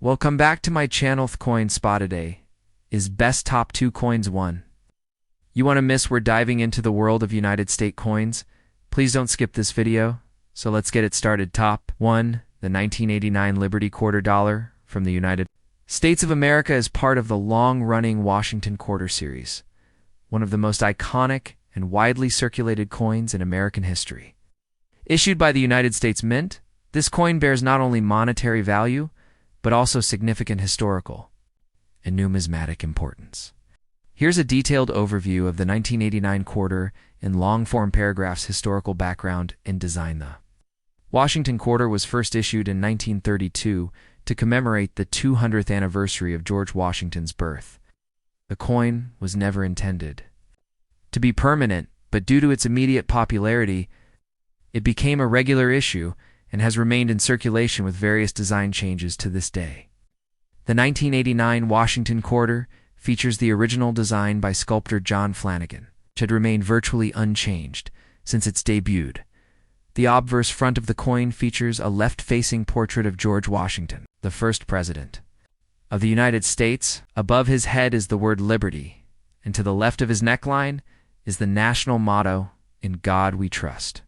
Welcome back to my channel. The coin spot today is best top 2 coins 1. You want to miss? We're diving into the world of United States coins. Please don't skip this video. So let's get it started. Top 1, the 1989 Liberty quarter dollar from the United States of America is part of the long-running Washington quarter series, one of the most iconic and widely circulated coins in American history. Issued by the United States Mint, this coin bears not only monetary value, but also significant historical and numismatic importance. Here's a detailed overview of the 1989 quarter in long-form paragraphs: historical background and design. The Washington quarter was first issued in 1932 to commemorate the 200th anniversary of George Washington's birth. The coin was never intended to be permanent, but due to its immediate popularity, it became a regular issue and has remained in circulation with various design changes to this day. The 1989 Washington quarter features the original design by sculptor John Flanagan, which had remained virtually unchanged since its debut. The obverse front of the coin features a left-facing portrait of George Washington, the first president of the United States. Above his head is the word Liberty, and to the left of his neckline is the national motto, "In God We Trust."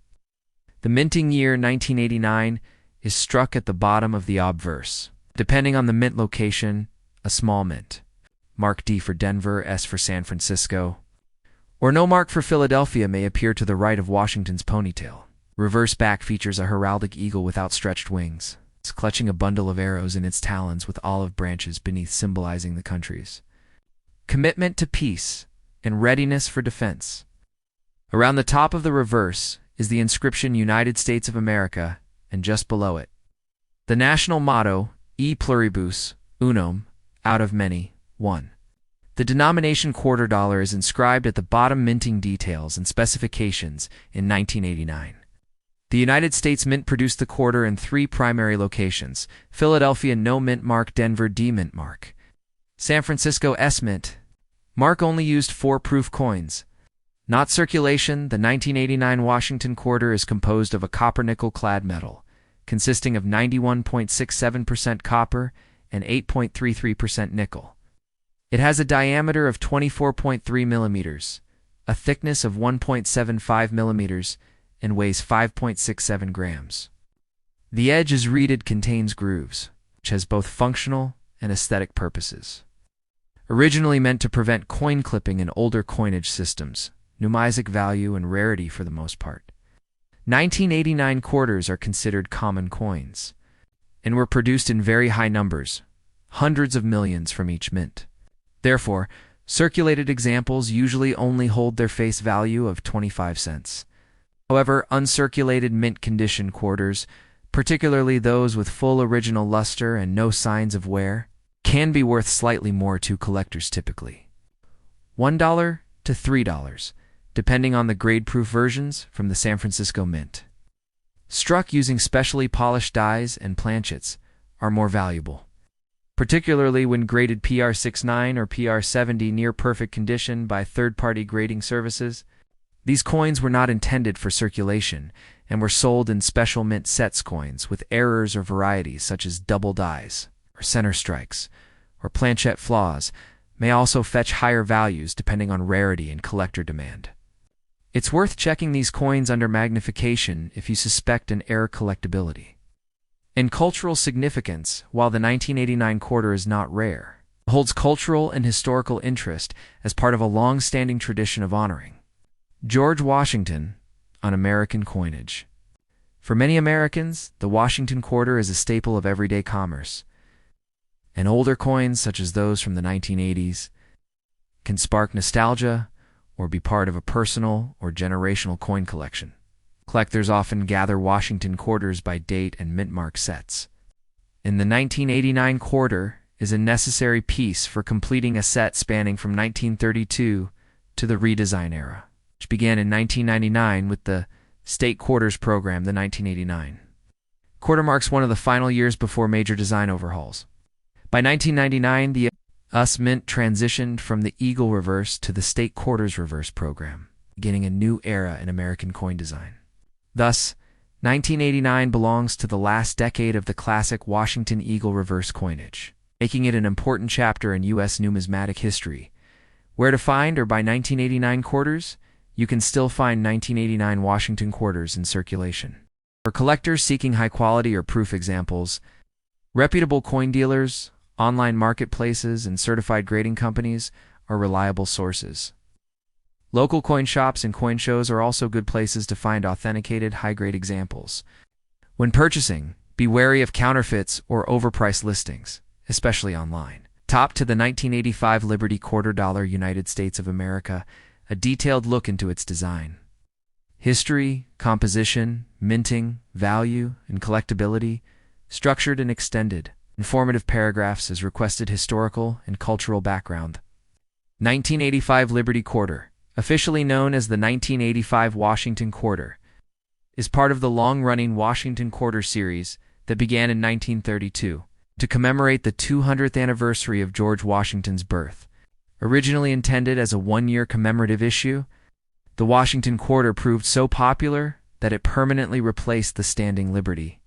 The minting year 1989 is struck at the bottom of the obverse. Depending on the mint location, a small mint, mark D for Denver, S for San Francisco, or no mark for Philadelphia, may appear to the right of Washington's ponytail. Reverse back features a heraldic eagle with outstretched wings. It's clutching a bundle of arrows in its talons with olive branches beneath, symbolizing the country's commitment to peace and readiness for defense. Around the top of the reverse is the inscription United States of America, and just below it, the national motto, E pluribus unum, out of many, one. The denomination quarter dollar is inscribed at the bottom. Minting details and specifications in 1989. The United States Mint produced the quarter in 3 primary locations: Philadelphia, no mint mark; Denver, D mint mark; San Francisco, S mint mark. Only used 4 proof coins. Not circulation. The 1989 Washington quarter is composed of a copper-nickel clad metal, consisting of 91.67% copper and 8.33% nickel. It has a diameter of 24.3 millimeters, a thickness of 1.75 millimeters, and weighs 5.67 grams. The edge is reeded, contains grooves, which has both functional and aesthetic purposes. Originally meant to prevent coin clipping in older coinage systems, numisic value and rarity for the most part. 1989 quarters are considered common coins, and were produced in very high numbers, hundreds of millions from each mint. Therefore, circulated examples usually only hold their face value of 25 cents. However, uncirculated mint condition quarters, particularly those with full original luster and no signs of wear, can be worth slightly more to collectors, typically $1 to $3, depending on the grade-proof versions from the San Francisco Mint. Struck using specially polished dies and planchets are more valuable, particularly when graded PR69 or PR70 near perfect condition by third-party grading services. These coins were not intended for circulation and were sold in special mint sets. Coins with errors or varieties such as double dies or center strikes or planchette flaws may also fetch higher values depending on rarity and collector demand. It's worth checking these coins under magnification if you suspect an error collectability. In cultural significance, while the 1989 quarter is not rare, it holds cultural and historical interest as part of a long-standing tradition of honoring George Washington on American coinage. For many Americans, the Washington quarter is a staple of everyday commerce, and older coins, such as those from the 1980s, can spark nostalgia or be part of a personal or generational coin collection. Collectors often gather Washington quarters by date and mint mark sets. In the 1989 quarter is a necessary piece for completing a set spanning from 1932 to the redesign era, which began in 1999 with the State Quarters program. The 1989 quarter marks one of the final years before major design overhauls. By 1999, the US Mint transitioned from the Eagle Reverse to the State Quarters Reverse program, beginning a new era in American coin design. Thus, 1989 belongs to the last decade of the classic Washington Eagle reverse coinage, making it an important chapter in U.S. numismatic history. Where to find or buy 1989 quarters? You can still find 1989 Washington quarters in circulation. For collectors seeking high-quality or proof examples, reputable coin dealers, online marketplaces, and certified grading companies are reliable sources. Local coin shops and coin shows are also good places to find authenticated high-grade examples. When purchasing, be wary of counterfeits or overpriced listings, especially online. Top to the 1985 Liberty Quarter Dollar United States of America, a detailed look into its design. History, composition, minting, value, and collectability, structured and extended, informative paragraphs as requested historical and cultural background. 1985 Liberty Quarter, officially known as the 1985 Washington Quarter, is part of the long-running Washington Quarter series that began in 1932 to commemorate the 200th anniversary of George Washington's birth. Originally intended as a one-year commemorative issue, the Washington Quarter proved so popular that it permanently replaced the Standing Liberty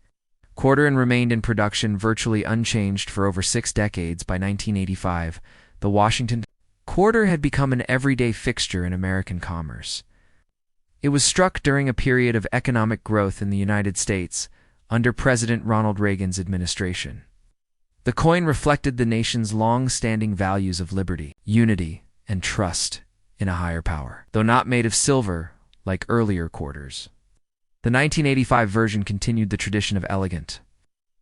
Quarter and remained in production virtually unchanged for over 6 decades. By 1985, the Washington Quarter had become an everyday fixture in American commerce. It was struck during a period of economic growth in the United States under President Ronald Reagan's administration. The coin reflected the nation's long-standing values of liberty, unity, and trust in a higher power, though not made of silver like earlier quarters. The 1985 version continued the tradition of elegant,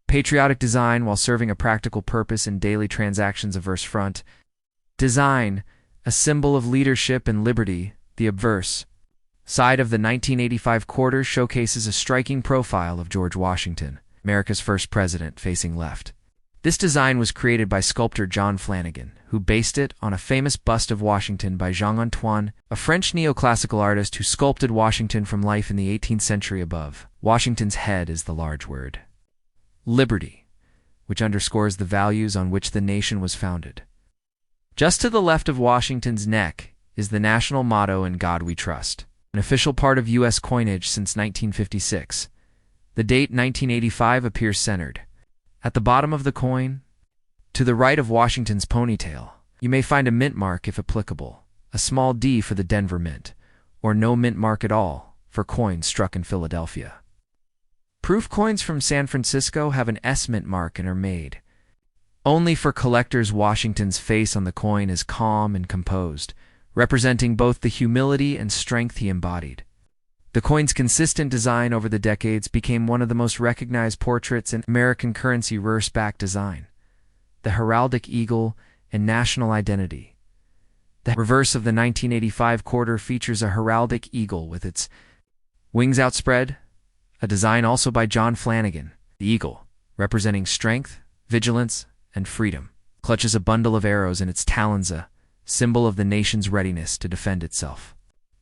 patriotic design while serving a practical purpose in daily transactions. Obverse front design, a symbol of leadership and liberty. The obverse side of the 1985 quarter showcases a striking profile of George Washington, America's first president, facing left. This design was created by sculptor John Flanagan, who based it on a famous bust of Washington by Jean-Antoine, a French neoclassical artist who sculpted Washington from life in the 18th century. Above Washington's head is the large word liberty, which underscores the values on which the nation was founded. Just to the left of Washington's neck is the national motto, "In God We Trust," an official part of U.S. coinage since 1956. The date 1985 appears centered. At the bottom of the coin, to the right of Washington's ponytail, you may find a mint mark if applicable, a small D for the Denver Mint, or no mint mark at all for coins struck in Philadelphia. Proof coins from San Francisco have an S mint mark and are made only for collectors. Washington's face on the coin is calm and composed, representing both the humility and strength he embodied. The coin's consistent design over the decades became one of the most recognized portraits in American currency reverse-back design, the heraldic eagle and national identity. The reverse of the 1985 quarter features a heraldic eagle with its wings outspread, a design also by John Flanagan. The eagle, representing strength, vigilance, and freedom, clutches a bundle of arrows in its talons, a symbol of the nation's readiness to defend itself.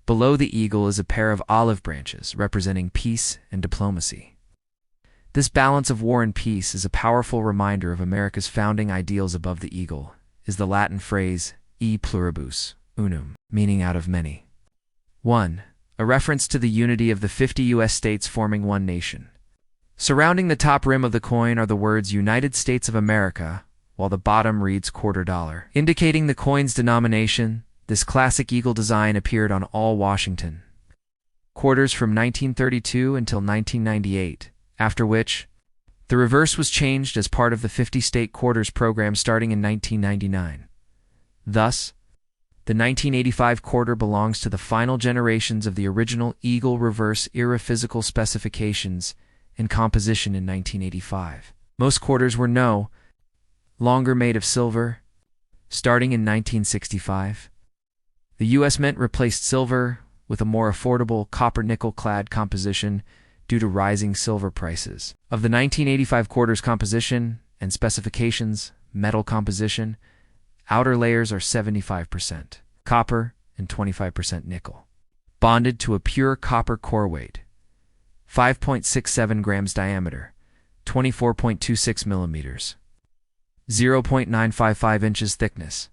Below the eagle is a pair of olive branches representing peace and diplomacy. This balance of war and peace is a powerful reminder of America's founding ideals. Above the eagle is the Latin phrase e pluribus unum, meaning out of many. 1. A reference to the unity of the 50 U.S. states forming one nation. Surrounding the top rim of the coin are the words United States of America, while the bottom reads quarter dollar, indicating the coin's denomination. This classic eagle design appeared on all Washington quarters from 1932 until 1998, after which the reverse was changed as part of the 50-state quarters program starting in 1999. Thus, the 1985 quarter belongs to the final generations of the original eagle reverse era physical specifications and composition in 1985. Most quarters were no longer made of silver, starting in 1965. The U.S. Mint replaced silver with a more affordable copper-nickel-clad composition due to rising silver prices. Of the 1985 quarters composition and specifications, metal composition, outer layers are 75% copper and 25% nickel, bonded to a pure copper core weight, 5.67 grams diameter, 24.26 millimeters, 0.955 inches thickness,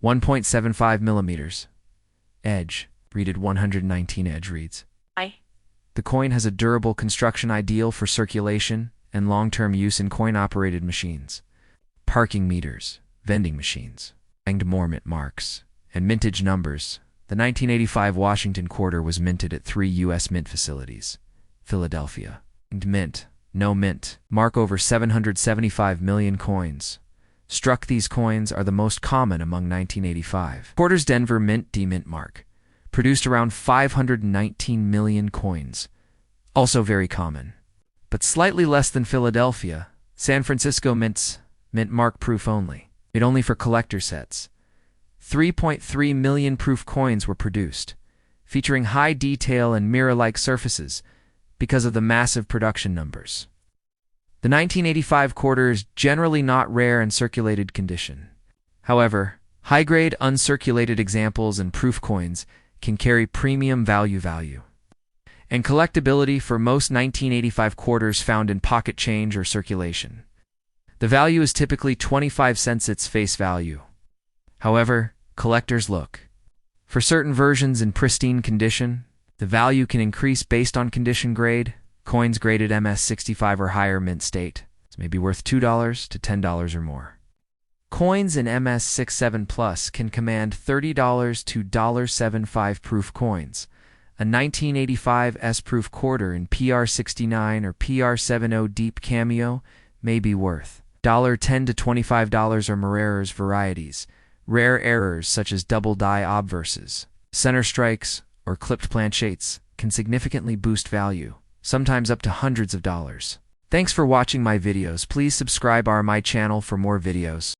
1.75 millimeters. Edge, readed 119 edge reads. The coin has a durable construction ideal for circulation and long-term use in coin-operated machines, parking meters, vending machines, and more mint marks and mintage numbers. The 1985 Washington quarter was minted at 3 U.S. mint facilities: Philadelphia, and mint, no mint, mark over 775 million coins. Struck these coins are the most common among 1985. Quarter's Denver mint D-mint mark produced around 519 million coins, also very common, but slightly less than Philadelphia. San Francisco mint's mint mark proof only, made only for collector sets. 3.3 million proof coins were produced, featuring high detail and mirror-like surfaces because of the massive production numbers. The 1985 quarter is generally not rare in circulated condition. However, high-grade uncirculated examples and proof coins can carry premium value and collectability for most 1985 quarters found in pocket change or circulation. The value is typically 25 cents its face value. However, collectors look for certain versions in pristine condition. The value can increase based on condition grade. Coins graded MS65 or higher mint state may be worth $2 to $10 or more. Coins in MS67 Plus can command $30 to $75 proof coins. A 1985 S-proof quarter in PR69 or PR70 Deep Cameo may be worth $10 to $25 or more. Errors varieties. Rare errors such as double die obverses, center strikes, or clipped planchettes can significantly boost value, sometimes up to hundreds of dollars. Thanks for watching my videos. Please subscribe my channel for more videos.